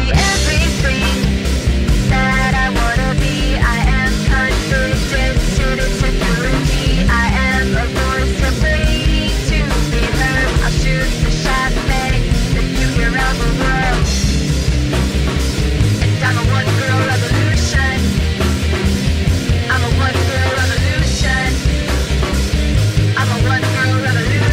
be everything that I wanna be. I am confident, suited security. I am a voice of waiting to be heard. I'll shoot the shot, bang, that you hear around the world. And I'm a one-girl revolution. I'm a one-girl revolution. I'm a one-girl revolution.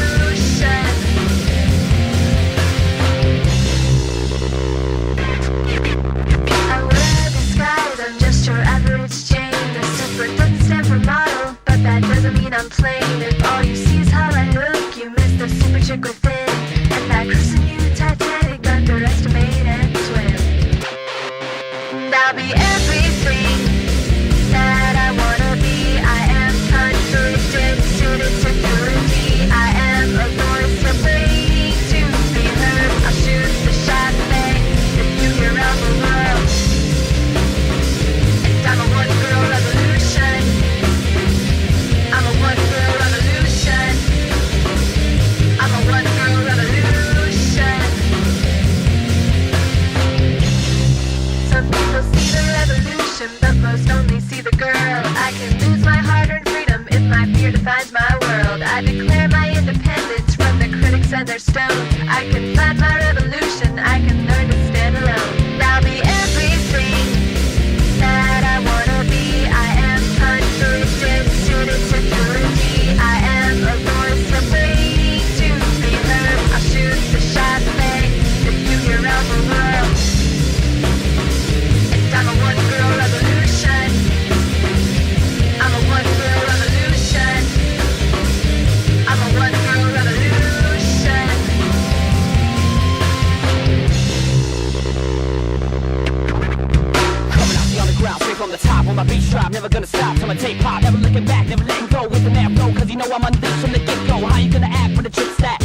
I wear disguise, I'm just your average Jane. The super doesn't stand for model, but that doesn't mean I'm plain. If all you see is how I look, you miss the super chick within. And that christen you Titanic, underestimate and swim. And I'll be everything that I wanna be. I am confident, suited security. I am a voice of waiting to be heard. I'll shoot the shot, bang, that you hear around the world. And I'm a one-girl revolution. I'm a one-girl revolution. I'm a one-girl revolution. Some people see the revolution, but most only see the girl. I can lose my hard-earned freedom if my fear defines my world. I declare my independence from the critics and their stone. I can find my revolution, I can learn to stand alone. And I'll be everything that I wanna be. I am confident, suited security. I am a voice of waiting to be heard. I'll shoot the shot, bang, that you hear around the world. And I'm a one-girl revolution. I'm a one-girl revolution. I'm a one-girl revolution. Coming out the underground, straight from the top on my beat drop, never gonna stop till my tape pop. Never looking back, never letting go with an arrow, cause you know I'm unleashed from the get-go. How you gonna act when the trip's that?